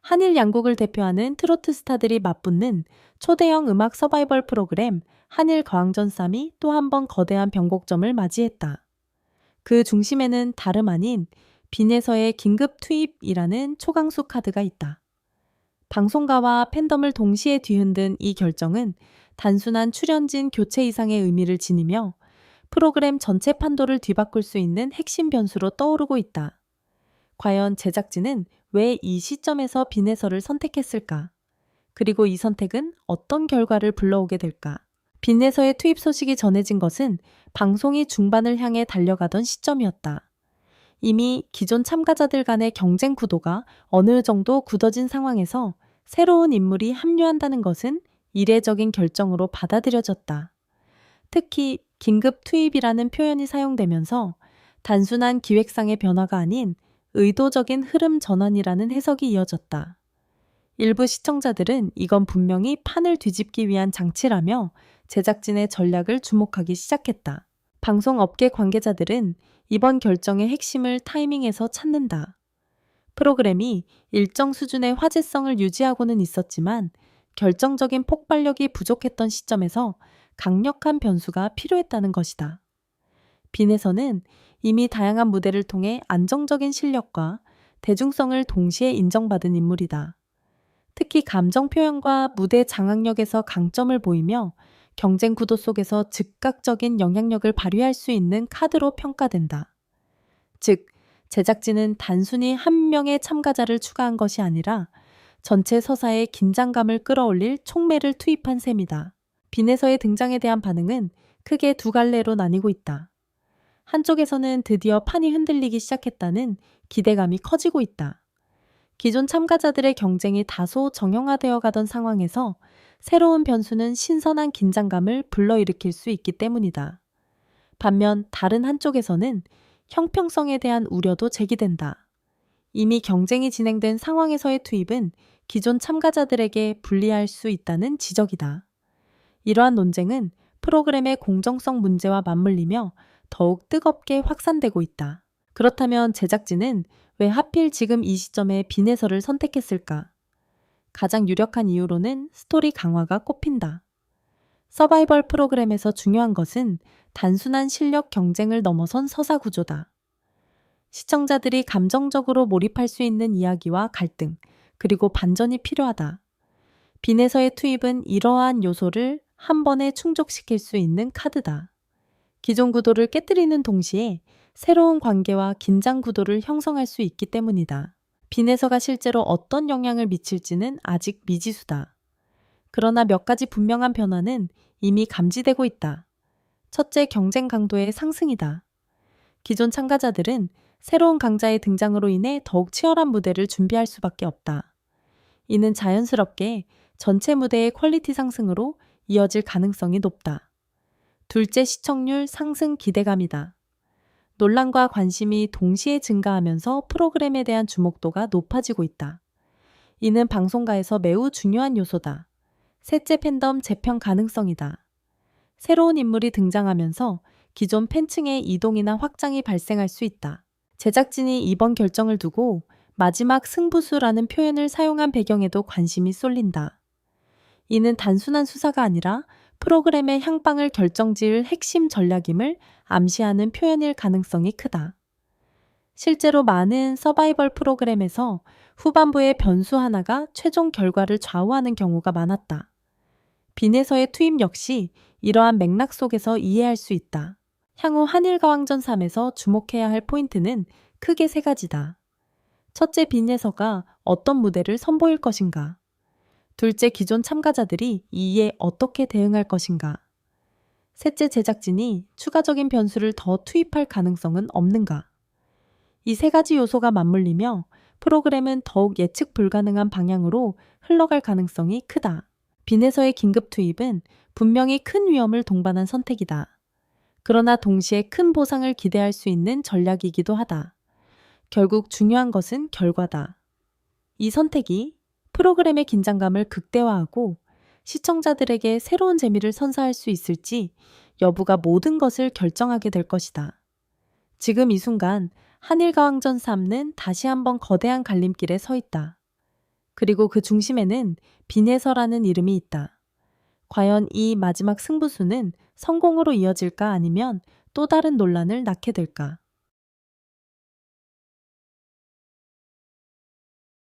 한일 양국을 대표하는 트로트 스타들이 맞붙는 초대형 음악 서바이벌 프로그램 한일 가왕전 쌈이 또 한 번 거대한 변곡점을 맞이했다. 그 중심에는 다름 아닌 빈에서의 긴급 투입이라는 초강수 카드가 있다. 방송가와 팬덤을 동시에 뒤흔든 이 결정은 단순한 출연진 교체 이상의 의미를 지니며 프로그램 전체 판도를 뒤바꿀 수 있는 핵심 변수로 떠오르고 있다. 과연 제작진은 왜 이 시점에서 빈에서를 선택했을까? 그리고 이 선택은 어떤 결과를 불러오게 될까? 빈에서의 투입 소식이 전해진 것은 방송이 중반을 향해 달려가던 시점이었다. 이미 기존 참가자들 간의 경쟁 구도가 어느 정도 굳어진 상황에서 새로운 인물이 합류한다는 것은 이례적인 결정으로 받아들여졌다. 특히 긴급 투입이라는 표현이 사용되면서 단순한 기획상의 변화가 아닌 의도적인 흐름 전환이라는 해석이 이어졌다. 일부 시청자들은 이건 분명히 판을 뒤집기 위한 장치라며 제작진의 전략을 주목하기 시작했다. 방송업계 관계자들은 이번 결정의 핵심을 타이밍에서 찾는다. 프로그램이 일정 수준의 화제성을 유지하고는 있었지만 결정적인 폭발력이 부족했던 시점에서 강력한 변수가 필요했다는 것이다. 빈에서는 이미 다양한 무대를 통해 안정적인 실력과 대중성을 동시에 인정받은 인물이다. 특히 감정 표현과 무대 장악력에서 강점을 보이며 경쟁 구도 속에서 즉각적인 영향력을 발휘할 수 있는 카드로 평가된다. 즉, 제작진은 단순히 한 명의 참가자를 추가한 것이 아니라 전체 서사의 긴장감을 끌어올릴 촉매를 투입한 셈이다. 빈에서의 등장에 대한 반응은 크게 두 갈래로 나뉘고 있다. 한쪽에서는 드디어 판이 흔들리기 시작했다는 기대감이 커지고 있다. 기존 참가자들의 경쟁이 다소 정형화되어 가던 상황에서 새로운 변수는 신선한 긴장감을 불러일으킬 수 있기 때문이다. 반면 다른 한쪽에서는 형평성에 대한 우려도 제기된다. 이미 경쟁이 진행된 상황에서의 투입은 기존 참가자들에게 불리할 수 있다는 지적이다. 이러한 논쟁은 프로그램의 공정성 문제와 맞물리며 더욱 뜨겁게 확산되고 있다. 그렇다면 제작진은 왜 하필 지금 이 시점에 빈에서를 선택했을까? 가장 유력한 이유로는 스토리 강화가 꼽힌다. 서바이벌 프로그램에서 중요한 것은 단순한 실력 경쟁을 넘어선 서사 구조다. 시청자들이 감정적으로 몰입할 수 있는 이야기와 갈등, 그리고 반전이 필요하다. 빈에서의 투입은 이러한 요소를 한 번에 충족시킬 수 있는 카드다. 기존 구도를 깨뜨리는 동시에 새로운 관계와 긴장 구도를 형성할 수 있기 때문이다. 빈에서가 실제로 어떤 영향을 미칠지는 아직 미지수다. 그러나 몇 가지 분명한 변화는 이미 감지되고 있다. 첫째, 경쟁 강도의 상승이다. 기존 참가자들은 새로운 강자의 등장으로 인해 더욱 치열한 무대를 준비할 수밖에 없다. 이는 자연스럽게 전체 무대의 퀄리티 상승으로 이어질 가능성이 높다. 둘째, 시청률 상승 기대감이다. 논란과 관심이 동시에 증가하면서 프로그램에 대한 주목도가 높아지고 있다. 이는 방송가에서 매우 중요한 요소다. 셋째, 팬덤 재편 가능성이다. 새로운 인물이 등장하면서 기존 팬층의 이동이나 확장이 발생할 수 있다. 제작진이 이번 결정을 두고 마지막 승부수라는 표현을 사용한 배경에도 관심이 쏠린다. 이는 단순한 수사가 아니라 프로그램의 향방을 결정지을 핵심 전략임을 암시하는 표현일 가능성이 크다. 실제로 많은 서바이벌 프로그램에서 후반부의 변수 하나가 최종 결과를 좌우하는 경우가 많았다. 빈에서의 투입 역시 이러한 맥락 속에서 이해할 수 있다. 향후 한일가왕전 3에서 주목해야 할 포인트는 크게 세 가지다. 첫째, 빈에서가 어떤 무대를 선보일 것인가? 둘째, 기존 참가자들이 이에 어떻게 대응할 것인가? 셋째, 제작진이 추가적인 변수를 더 투입할 가능성은 없는가? 이 세 가지 요소가 맞물리며 프로그램은 더욱 예측 불가능한 방향으로 흘러갈 가능성이 크다. 빈에서의 긴급 투입은 분명히 큰 위험을 동반한 선택이다. 그러나 동시에 큰 보상을 기대할 수 있는 전략이기도 하다. 결국 중요한 것은 결과다. 이 선택이 프로그램의 긴장감을 극대화하고 시청자들에게 새로운 재미를 선사할 수 있을지 여부가 모든 것을 결정하게 될 것이다. 지금 이 순간 한일가왕전 3는 다시 한번 거대한 갈림길에 서 있다. 그리고 그 중심에는 빈에서라는 이름이 있다. 과연 이 마지막 승부수는 성공으로 이어질까 아니면 또 다른 논란을 낳게 될까?